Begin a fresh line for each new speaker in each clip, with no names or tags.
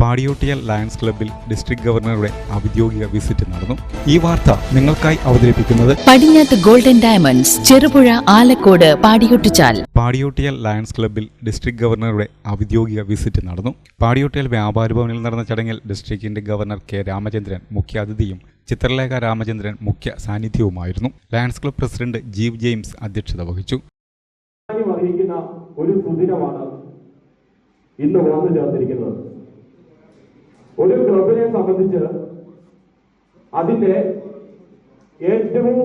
പാടിയോട്ടിയൽ lions ക്ലബ്ബിൽ district ഗവർണറുടെ ഔദ്യോഗിക വിസിറ്റ് നടന്നു. ഈ വാർത്ത നിങ്ങൾക്കായി അവതരിപ്പിക്കുന്നത്
പടിഞ്ഞാത്ത് ഗോൾഡൻ ഡയമണ്ട്സ്, ചെറുപുഴ, ആലക്കോട്, പാടിയൊട്ടിച്ചാൽ.
പാടിയോട്ടിയൽ ലയൺസ് ക്ലബ്ബിൽ ഡിസ്ട്രിക്ട് ഗവർണറുടെ ഔദ്യോഗിക വിസിറ്റ് നടന്നു. പാടിയോട്ടിയൽ വ്യാപാര ഭവനിൽ നടന്ന ചടങ്ങിൽ ഡിസ്ട്രിക്റ്റിന്റെ ഗവർണർ കെ രാമചന്ദ്രൻ മുഖ്യ അതിഥിയും ചിത്രലേഖ രാമചന്ദ്രൻ മുഖ്യ സാന്നിധ്യവുമായിരുന്നു. ലയൺസ് ക്ലബ്ബ് പ്രസിഡന്റ് ജീവ് ജെയിംസ് അധ്യക്ഷത വഹിച്ചു.
ഒരു സുദിനമാണ് ഇന്ന് വന്നു ചേർന്നിരിക്കുന്നത്. ഒരു ക്ലബിനെ സംബന്ധിച്ച് അതിന്റെ ഏറ്റവും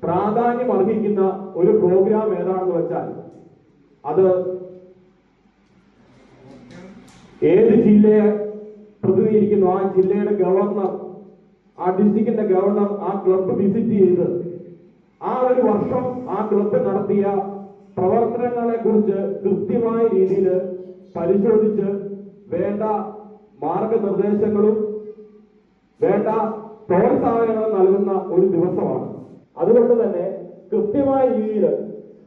പ്രാധാന്യം അർഹിക്കുന്ന ഒരു പ്രോഗ്രാം ഏതാണെന്ന് വെച്ചാൽ അത് ഏത് ജില്ലയെ പ്രതിനിധീകരിക്കുന്നു ആ ജില്ലയുടെ ഗവർണർ, ആ ഡിസ്ട്രിക്റ്റിന്റെ ഗവർണർ ആ ക്ലബ്ബ് വിസിറ്റ് ചെയ്ത് ആ ഒരു വർഷം ആ ക്ലബ്ബ് നടത്തിയ പ്രവർത്തനങ്ങളെ കുറിച്ച് കൃത്യമായ രീതിയിൽ പരിശോധിച്ച് വേണ്ട മാർഗനിർദ്ദേശങ്ങളും വേണ്ട പ്രോത്സാഹനങ്ങളും നൽകുന്ന ഒരു ദിവസമാണ്. അതുകൊണ്ട് തന്നെ കൃത്യമായ രീതിയിൽ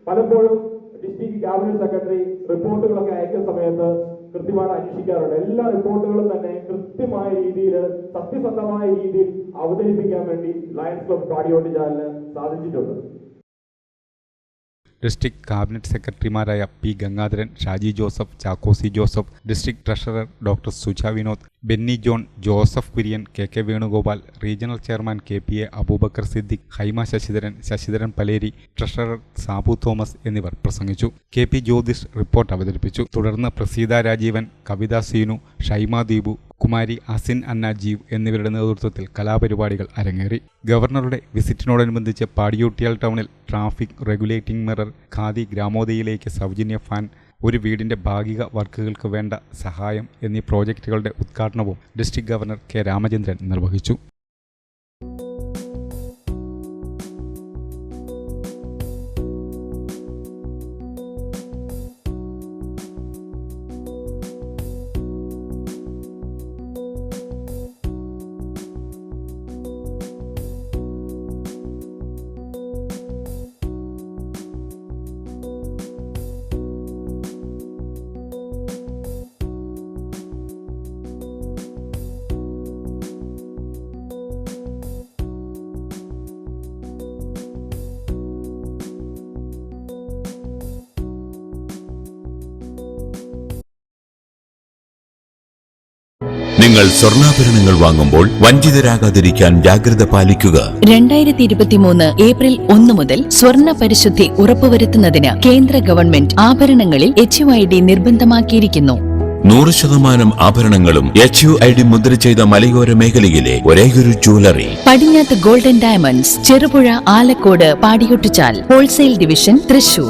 പലപ്പോഴും ഡിസ്ട്രിക്ട് ക്യാബിനറ്റ് സെക്രട്ടറി റിപ്പോർട്ടുകളൊക്കെ അയക്കുന്ന സമയത്ത് കൃത്യമായിട്ട് അന്വേഷിക്കാറുണ്ട്. എല്ലാ റിപ്പോർട്ടുകളും തന്നെ കൃത്യമായ രീതിയിൽ സത്യസന്ധമായ രീതിയിൽ അവതരിപ്പിക്കാൻ വേണ്ടി ലയൺസ് ക്ലബ്ബ് പാടിയോട്ടിച്ചാലിന് സാധിച്ചിട്ടുണ്ട്.
ഡിസ്ട്രിക്ട് ക്യാബിനറ്റ് സെക്രട്ടറിമാരായ P Gangadharan, Shaji Joseph, Chacko C Joseph, district treasurer doctor Suja Vinod, Benny John, Joseph Kurian, K Venugopal, regional chairman KPA Aboobacker Siddique, Haima Sasidharan Paleri, treasurer Sabu Thomas എന്നിവർ പ്രസംഗിച്ചു. KP ജ്യോതിഷ് റിപ്പോർട്ട് അവതരിപ്പിച്ചു. തുടർന്ന് പ്രസീത രാജീവൻ, കവിത സീനു, ഷൈമ ദീപു, കുമാരി അസിൻ അന്നാജീവ് എന്നിവരുടെ നേതൃത്വത്തിൽ കലാപരിപാടികൾ അരങ്ങേറി. ഗവർണറുടെ വിസിറ്റിനോടനുബന്ധിച്ച് പാടിയോട്ടിയാൽ ടൗണിൽ ട്രാഫിക് റെഗുലേറ്റിംഗ് മിറർ, ഖാദി ഗ്രാമോദയയിലേക്ക് സൗജന്യ ഫാൻ, ഒരു വീടിന്റെ ഭാഗിക വർക്കുകൾക്ക് വേണ്ട സഹായം എന്നീ പ്രോജക്റ്റുകളുടെ ഉദ്ഘാടനവും ഡിസ്ട്രിക്ട് ഗവർണർ കെ രാമചന്ദ്രൻ നിർവഹിച്ചു.
നിങ്ങൾ സ്വർണ്ണാഭരണങ്ങൾ വാങ്ങുമ്പോൾ വഞ്ചിതരാകാതിരിക്കാൻ ജാഗ്രത പാലിക്കുക.
2023 ഏപ്രിൽ 1 മുതൽ സ്വർണ്ണ പരിശുദ്ധി ഉറപ്പുവരുത്തുന്നതിന് കേന്ദ്ര ഗവൺമെന്റ് ആഭരണങ്ങളിൽ HUID നിർബന്ധമാക്കിയിരിക്കുന്നു.
100% ആഭരണങ്ങളും HUID മുദ്ര ചെയ്ത മലയോര മേഖലയിലെ ഒരേയൊരു jewellery
Padinjath golden diamonds, Cherupuzha, Alakode, Padiyottuchal, wholesale division, Thrissur.